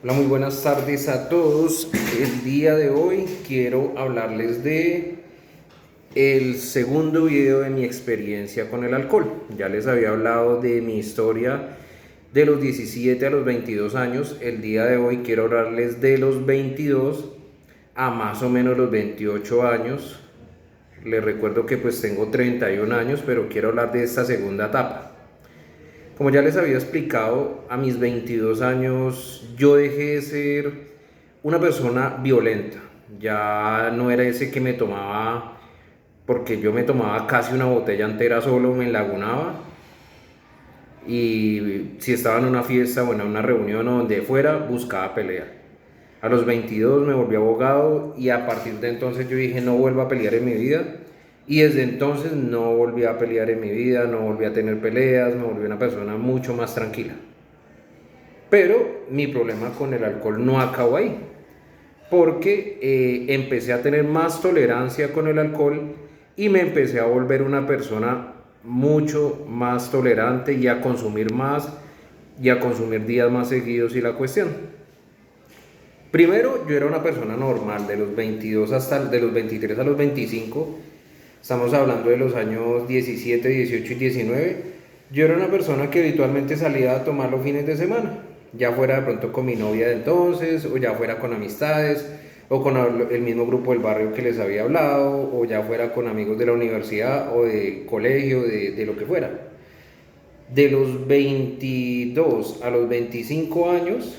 Hola, muy buenas tardes a todos. El día de hoy quiero hablarles de el segundo video de mi experiencia con el alcohol. Ya les había hablado de mi historia de los 17 a los 22 años. El día de hoy quiero hablarles de los 22 a más o menos los 28 años. Les recuerdo que pues tengo 31 años, pero quiero hablar de esta segunda etapa. Como ya les había explicado, a mis 22 años yo dejé de ser una persona violenta. Ya no era ese que me tomaba, porque yo me tomaba casi una botella entera solo, me enlagunaba. Y si estaba en una fiesta o en una reunión o donde fuera, buscaba pelear. A los 22 me volví abogado y a partir de entonces yo dije no vuelvo a pelear en mi vida. Y desde entonces no volví a pelear en mi vida, no volví a tener peleas, me volví una persona mucho más tranquila. Pero mi problema con el alcohol no acabó ahí, porque empecé a tener más tolerancia con el alcohol y me empecé a volver una persona mucho más tolerante y a consumir más y a consumir días más seguidos y la cuestión. Primero, yo era una persona normal, de los 22 hasta de los 23 a los 25, estamos hablando de los años 17, 18 y 19. Yo era una persona que habitualmente salía a tomar los fines de semana, ya fuera de pronto con mi novia de entonces, o ya fuera con amistades, o con el mismo grupo del barrio que les había hablado, o ya fuera con amigos de la universidad o de colegio, de lo que fuera. De los 22 a los 25 años,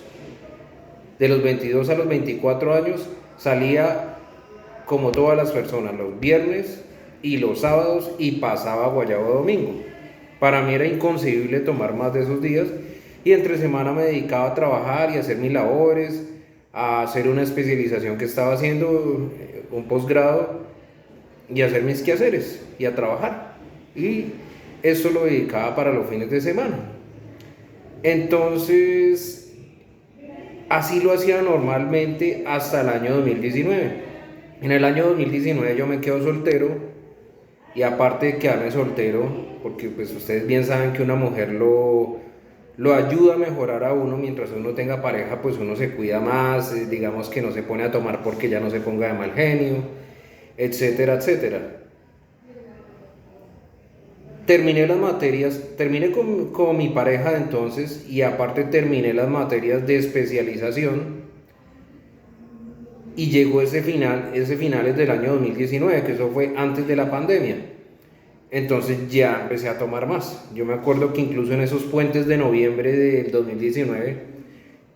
de los 22 a los 24 años, salía como todas las personas los viernes y los sábados y pasaba guayabo domingo. Para mí era inconcebible tomar más de esos días y entre semana me dedicaba a trabajar y a hacer mis labores, a hacer una especialización que estaba haciendo, un posgrado, y a hacer mis quehaceres y a trabajar. Y eso lo dedicaba para los fines de semana. Entonces, así lo hacía normalmente hasta el año 2019. En el año 2019 yo me quedo soltero y aparte de quedarme soltero, porque pues ustedes bien saben que una mujer lo ayuda a mejorar a uno mientras uno tenga pareja, pues uno se cuida más, digamos que no se pone a tomar porque ya no se ponga de mal genio, etcétera, etcétera. Terminé las materias, terminé con mi pareja de entonces y aparte terminé las materias de especialización y llegó ese finales del año 2019, que eso fue antes de la pandemia. Entonces ya empecé a tomar más. Yo me acuerdo que incluso en esos puentes de noviembre del 2019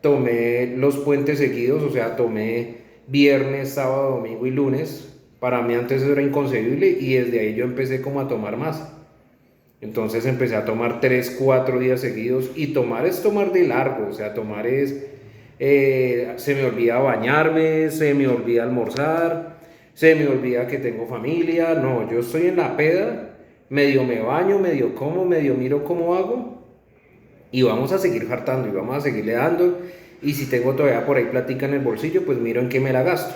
tomé los puentes seguidos, o sea, tomé viernes, sábado, domingo y lunes. Para mí antes eso era inconcebible y desde ahí yo empecé como a tomar más. Entonces empecé a tomar 3 4 días seguidos y tomar es tomar de largo, o sea, tomar es, se me olvida bañarme, se me olvida almorzar, se me olvida que tengo familia, no, yo estoy en la peda, medio me baño, medio como, medio miro cómo hago y vamos a seguir hartando y vamos a seguirle dando y si tengo todavía por ahí platica en el bolsillo, pues miro en qué me la gasto.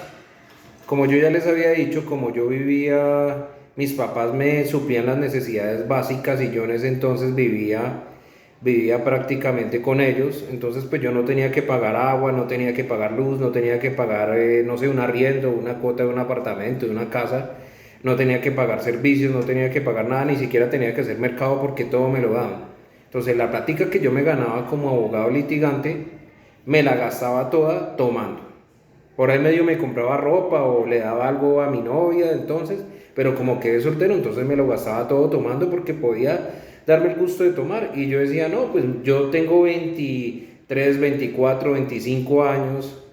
Como yo ya les había dicho, como yo vivía, mis papás me suplían las necesidades básicas y yo en ese entonces vivía prácticamente con ellos, entonces pues yo no tenía que pagar agua, no tenía que pagar luz, no tenía que pagar, no sé, un arriendo, una cuota de un apartamento, de una casa, no tenía que pagar servicios, no tenía que pagar nada, ni siquiera tenía que hacer mercado porque todo me lo daban. Entonces la plática que yo me ganaba como abogado litigante, me la gastaba toda tomando. Por ahí medio me compraba ropa o le daba algo a mi novia entonces, pero como quedé soltero, entonces me lo gastaba todo tomando porque podía darme el gusto de tomar. Y yo decía, no, pues yo tengo 23 24 25 años,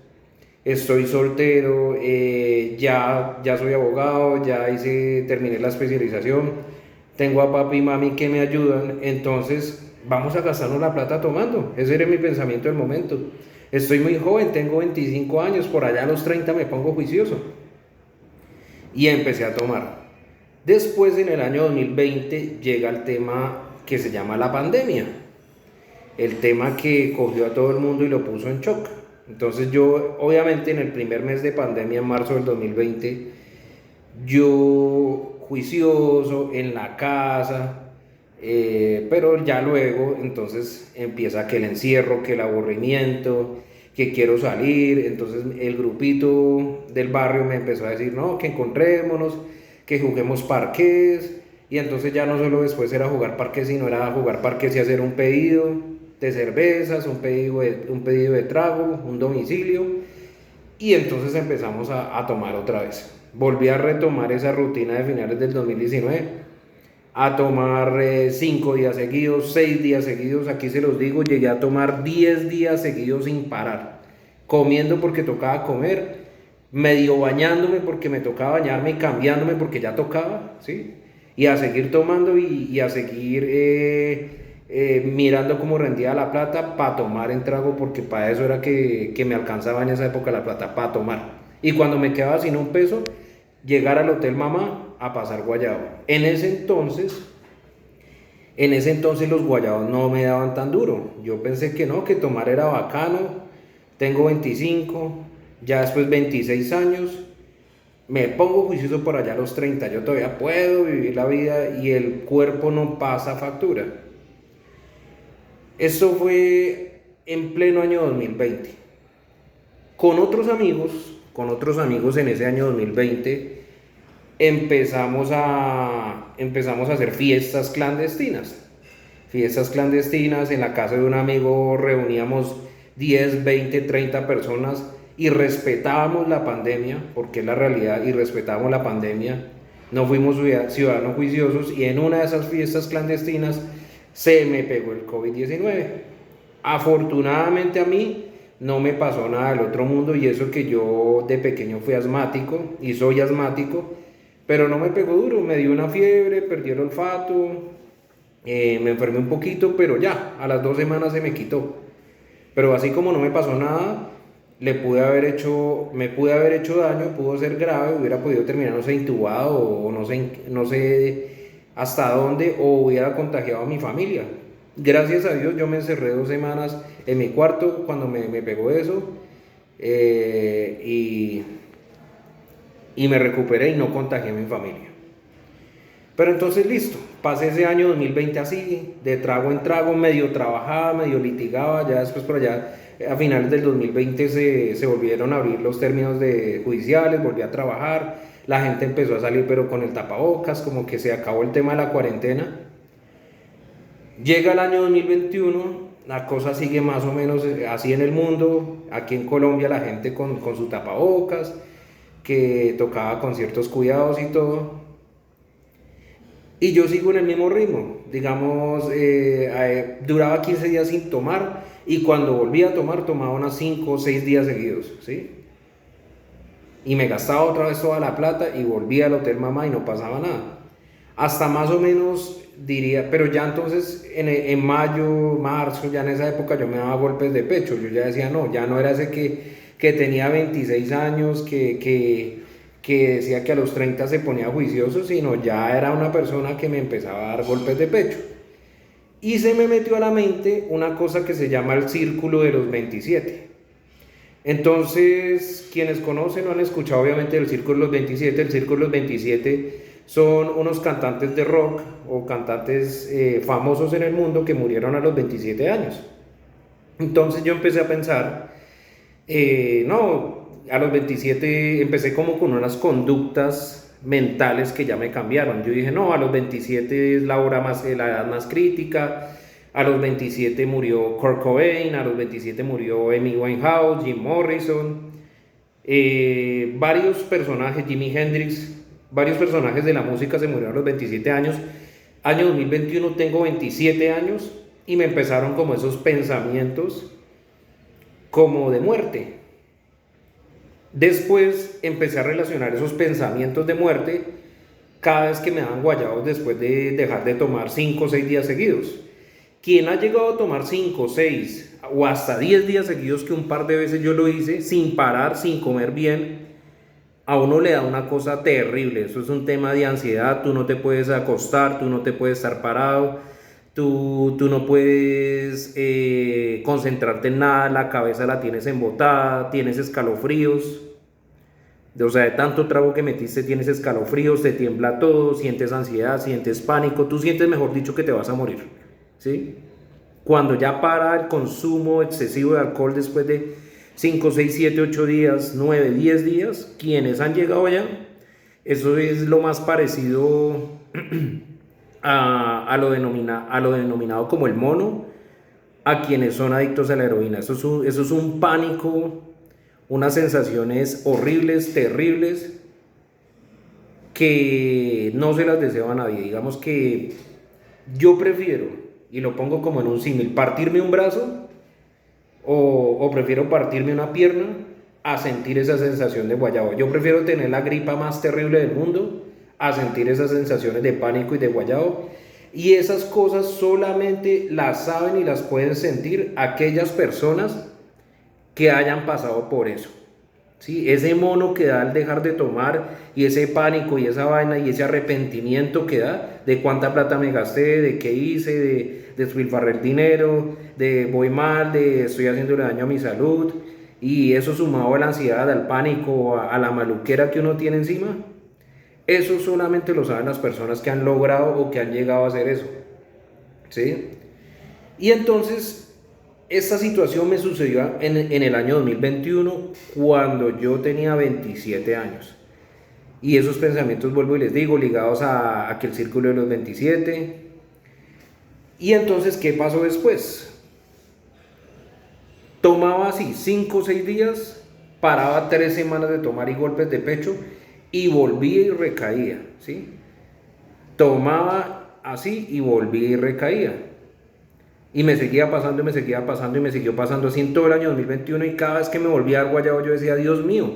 estoy soltero, ya soy abogado, ya terminé la especialización, tengo a papi y mami que me ayudan, entonces vamos a gastarnos la plata tomando. Ese era mi pensamiento del momento. Estoy muy joven, tengo 25 años, por allá a los 30 me pongo juicioso. Y empecé a tomar. Después, en el año 2020, llega el tema que se llama la pandemia. El tema que cogió a todo el mundo y lo puso en shock. Entonces yo, obviamente, en el primer mes de pandemia, en marzo del 2020, yo juicioso en la casa, pero ya luego entonces empieza que el encierro, que el aburrimiento, que quiero salir. Entonces el grupito del barrio me empezó a decir, no, que encontrémonos, que juguemos parqués. Y entonces ya no solo después era jugar parqués, sino era jugar parqués y hacer un pedido de cervezas, un pedido de trago, un domicilio. Y entonces empezamos a tomar otra vez. Volví a retomar esa rutina de finales del 2019, a tomar 5 días seguidos, 6 días seguidos, aquí se los digo, llegué a tomar 10 días seguidos sin parar, comiendo porque tocaba comer, medio bañándome porque me tocaba bañarme y cambiándome porque ya tocaba, ¿sí? Y a seguir tomando y a seguir mirando cómo rendía la plata para tomar en trago, porque para eso era que me alcanzaba en esa época la plata, para tomar. Y cuando me quedaba sin un peso, llegar al Hotel Mamá a pasar guayabo. En ese entonces los guayabos no me daban tan duro. Yo pensé que no, que tomar era bacano. Tengo 25, ya después 26 años. Me pongo juicioso por allá a los 30. Yo todavía puedo vivir la vida y el cuerpo no pasa factura. Eso fue en pleno año 2020. Con otros amigos en ese año 2020, empezamos a hacer fiestas clandestinas. Fiestas clandestinas, en la casa de un amigo reuníamos 10, 20, 30 personas y respetábamos la pandemia, porque es la realidad, y respetábamos la pandemia. No fuimos ciudadanos juiciosos y en una de esas fiestas clandestinas se me pegó el COVID-19. Afortunadamente a mí no me pasó nada del otro mundo, y eso que yo de pequeño fui asmático y soy asmático, pero no me pegó duro, me dio una fiebre, perdí el olfato, me enfermé un poquito, pero ya, a las 2 semanas se me quitó. Pero así como no me pasó nada, me pude haber hecho daño, pudo ser grave, hubiera podido terminar, no sé, intubado o no sé hasta dónde, o hubiera contagiado a mi familia. Gracias a Dios yo me encerré 2 semanas en mi cuarto cuando me pegó eso, y me recuperé y no contagié a mi familia. Pero entonces listo, pasé ese año 2020 así, de trago en trago, medio trabajaba, medio litigaba. Ya después por allá, a finales del 2020 se volvieron a abrir los términos judiciales, volví a trabajar, la gente empezó a salir pero con el tapabocas, como que se acabó el tema de la cuarentena. Llega el año 2021, la cosa sigue más o menos así en el mundo. Aquí en Colombia la gente con su tapabocas, que tocaba con ciertos cuidados y todo. Y yo sigo en el mismo ritmo, digamos, duraba 15 días sin tomar, y cuando volvía a tomar, tomaba unas 5 o 6 días seguidos, ¿sí? Y me gastaba otra vez toda la plata y volvía al Hotel Mamá y no pasaba nada. Hasta más o menos diría, pero ya entonces en mayo, marzo, ya en esa época yo me daba golpes de pecho. Yo ya decía, no, ya no era ese que tenía 26 años, que decía que a los 30 se ponía juicioso, sino ya era una persona que me empezaba a dar golpes de pecho. Y se me metió a la mente una cosa que se llama el círculo de los 27. Entonces, quienes conocen o han escuchado obviamente del círculo de los 27, el círculo de los 27 son unos cantantes de rock o cantantes famosos en el mundo que murieron a los 27 años. Entonces yo empecé a pensar, no, a los 27 empecé como con unas conductas mentales que ya me cambiaron. Yo dije, no, a los 27 es la edad más crítica. A los 27 murió Kurt Cobain, a los 27 murió Amy Winehouse, Jim Morrison, varios personajes, Jimi Hendrix, varios personajes de la música se murieron a los 27 años. Año 2021 tengo 27 años y me empezaron como esos pensamientos como de muerte. Después empecé a relacionar esos pensamientos de muerte cada vez que me daban guayabos después de dejar de tomar 5 o 6 días seguidos. Quien ha llegado a tomar 5, 6 o hasta 10 días seguidos, que un par de veces yo lo hice, sin parar, sin comer bien, a uno le da una cosa terrible. Eso es un tema de ansiedad. Tú no te puedes acostar, tú no te puedes estar parado, tú no puedes concentrarte en nada, la cabeza la tienes embotada, tienes escalofríos. O sea, de tanto trago que metiste tienes escalofríos, te tiembla todo, sientes ansiedad, sientes pánico, tú sientes, mejor dicho, que te vas a morir, ¿sí? Cuando ya para el consumo excesivo de alcohol después de 5, 6, 7, 8 días, 9, 10 días, quienes han llegado allá, eso es lo más parecido a lo denominado como el mono, a quienes son adictos a la heroína. Eso es un pánico, unas sensaciones horribles, terribles, que no se las deseo a nadie. Digamos que yo prefiero, y lo pongo como en un símil, partirme un brazo o prefiero partirme una pierna a sentir esa sensación de guayabo. Yo prefiero tener la gripa más terrible del mundo a sentir esas sensaciones de pánico y de guayabo. Y esas cosas solamente las saben y las pueden sentir aquellas personas que hayan pasado por eso. ¿Sí? Ese mono que da al dejar de tomar, y ese pánico y esa vaina y ese arrepentimiento que da de cuánta plata me gasté, de qué hice, de despilfarré el dinero, de voy mal, de estoy haciéndole daño a mi salud, y eso sumado a la ansiedad, al pánico, a la maluquera que uno tiene encima. Eso solamente lo saben las personas que han logrado o que han llegado a hacer eso. ¿Sí? Y entonces esta situación me sucedió en el año 2021, cuando yo tenía 27 años. Y esos pensamientos, vuelvo y les digo, ligados a aquel círculo de los 27. Y entonces, ¿qué pasó después? Tomaba así 5 o 6 días, paraba 3 semanas de tomar y golpes de pecho, y volvía y recaía, ¿sí? Tomaba así y volvía y recaía. Y me seguía pasando y me seguía pasando y me siguió pasando así en todo el año 2021, y cada vez que me volvía a dar guayabo yo decía, Dios mío,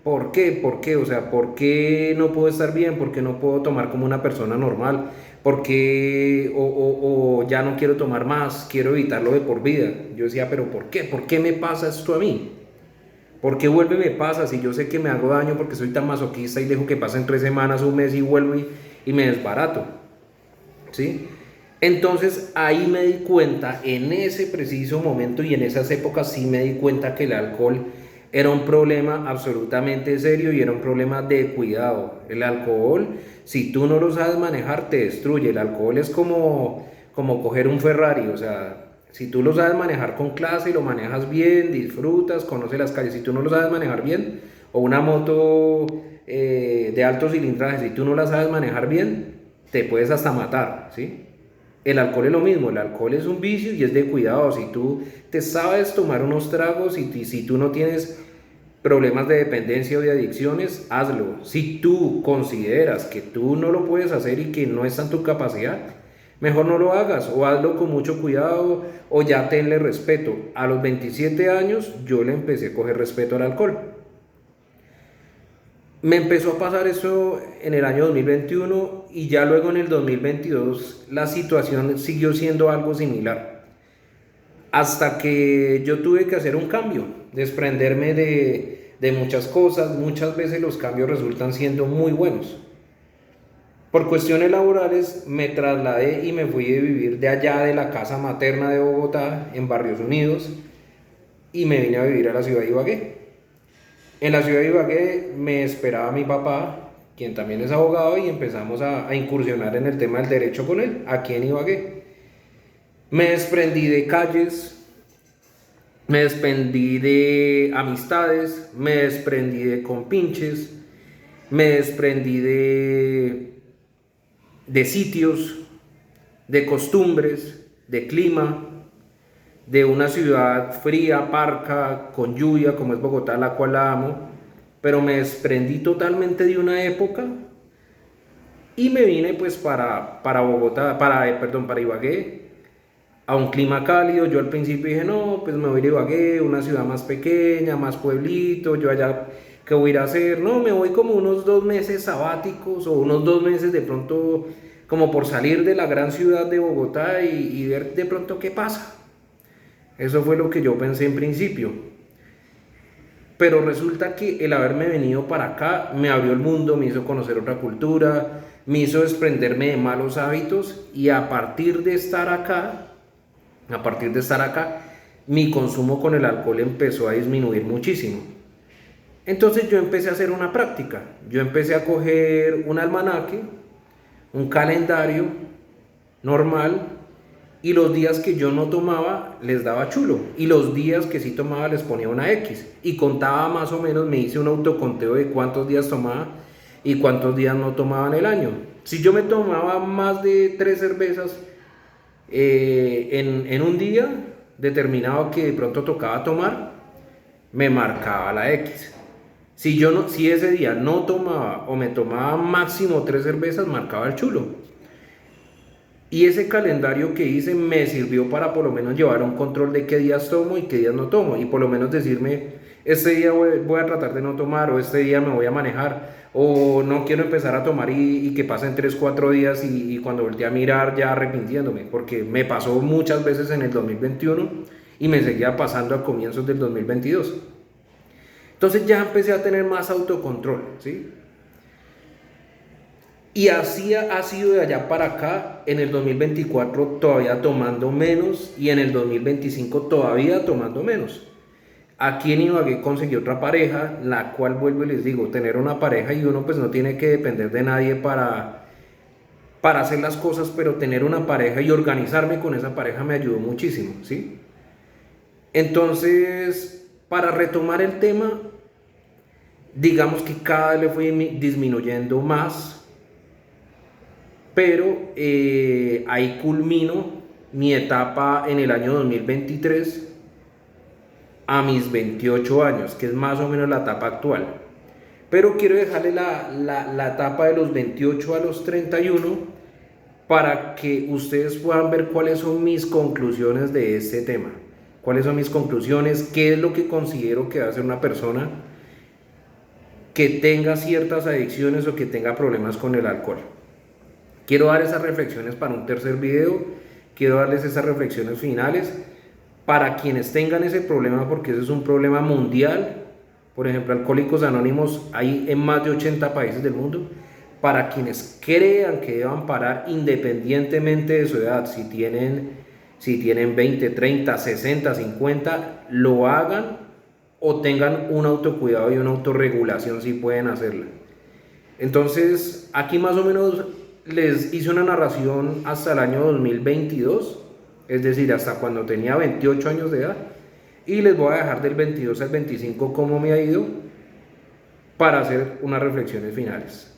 ¿por qué? ¿Por qué? O sea, ¿por qué no puedo estar bien? ¿Por qué no puedo tomar como una persona normal? ¿Por qué? O ya no quiero tomar más, quiero evitarlo de por vida. Yo decía, ¿pero por qué? ¿Por qué me pasa esto a mí? ¿Por qué vuelve y me pasa? Si yo sé que me hago daño porque soy tan masoquista y dejo que pasen 3 semanas, un mes y vuelvo y me desbarato. ¿Sí? Entonces ahí me di cuenta, en ese preciso momento y en esas épocas sí me di cuenta que el alcohol era un problema absolutamente serio y era un problema de cuidado. El alcohol, si tú no lo sabes manejar, te destruye. El alcohol es como coger un Ferrari, o sea, si tú lo sabes manejar con clase y lo manejas bien, disfrutas, conoces las calles. Si tú no lo sabes manejar bien, o una moto de alto cilindraje, si tú no la sabes manejar bien, te puedes hasta matar, ¿sí? El alcohol es lo mismo, el alcohol es un vicio y es de cuidado. Si tú te sabes tomar unos tragos y si tú no tienes problemas de dependencia o de adicciones, hazlo. Si tú consideras que tú no lo puedes hacer y que no está en tu capacidad, mejor no lo hagas, o hazlo con mucho cuidado, o ya tenle respeto. A los 27 años yo le empecé a coger respeto al alcohol. Me empezó a pasar eso en el año 2021, y ya luego en el 2022 la situación siguió siendo algo similar. Hasta que yo tuve que hacer un cambio, desprenderme de muchas cosas. Muchas veces los cambios resultan siendo muy buenos. Por cuestiones laborales me trasladé y me fui a vivir de allá de la casa materna de Bogotá, en Barrios Unidos, y me vine a vivir a la ciudad de Ibagué. En la ciudad de Ibagué me esperaba mi papá, quien también es abogado, y empezamos a incursionar en el tema del derecho con él, aquí en Ibagué. Me desprendí de calles, me desprendí de amistades, me desprendí de compinches, me desprendí de sitios, de costumbres, de clima, de una ciudad fría, parca, con lluvia como es Bogotá, la cual la amo, pero me desprendí totalmente de una época y me vine pues para Bogotá, para Ibagué, a un clima cálido. Yo al principio dije, no, pues me voy a Ibagué, una ciudad más pequeña, más pueblito, yo allá, ¿qué voy a ir a hacer? No, me voy como unos 2 meses sabáticos, o unos 2 meses de pronto, como por salir de la gran ciudad de Bogotá y ver de pronto qué pasa. Eso fue lo que yo pensé en principio. Pero resulta que el haberme venido para acá me abrió el mundo, me hizo conocer otra cultura, me hizo desprenderme de malos hábitos, y a partir de estar acá, mi consumo con el alcohol empezó a disminuir muchísimo. Entonces yo empecé a hacer una práctica. Yo empecé a coger un almanaque, un calendario normal, y los días que yo no tomaba les daba chulo, y los días que sí tomaba les ponía una X, y contaba más o menos, me hice un autoconteo de cuántos días tomaba y cuántos días no tomaba en el año. Si yo me tomaba más de 3 cervezas en un día determinado que de pronto tocaba tomar, me marcaba la X. Si ese día no tomaba o me tomaba máximo 3 cervezas, marcaba el chulo. Y ese calendario que hice me sirvió para por lo menos llevar un control de qué días tomo y qué días no tomo. Y por lo menos decirme, este día voy a tratar de no tomar, o este día me voy a manejar, o no quiero empezar a tomar y que pasen 3 4 días y cuando volteé a mirar ya arrepintiéndome. Porque me pasó muchas veces en el 2021 y me seguía pasando a comienzos del 2022. Entonces ya empecé a tener más autocontrol, ¿sí? Y así ha sido de allá para acá. En el 2024 todavía tomando menos, y en el 2025 todavía tomando menos. Aquí en Ibagué conseguí otra pareja, la cual, vuelvo y les digo, tener una pareja y uno pues no tiene que depender de nadie para hacer las cosas, pero tener una pareja y organizarme con esa pareja me ayudó muchísimo, ¿sí? Entonces, para retomar el tema, digamos que cada vez le fui disminuyendo más, pero ahí culmino mi etapa en el año 2023 a mis 28 años, que es más o menos la etapa actual. Pero quiero dejarle la etapa de los 28 a los 31 para que ustedes puedan ver cuáles son mis conclusiones de este tema. Cuáles son mis conclusiones, qué es lo que considero que va a ser una persona que tenga ciertas adicciones o que tenga problemas con el alcohol. Quiero dar esas reflexiones para un tercer video, quiero darles esas reflexiones finales para quienes tengan ese problema, porque ese es un problema mundial. Por ejemplo, Alcohólicos Anónimos hay en más de 80 países del mundo. Para quienes crean que deban parar independientemente de su edad, si tienen 20, 30, 60, 50, lo hagan, o tengan un autocuidado y una autorregulación si pueden hacerla. Entonces, aquí más o menos les hice una narración hasta el año 2022, es decir, hasta cuando tenía 28 años de edad, y les voy a dejar del 22 al 25 cómo me ha ido para hacer unas reflexiones finales.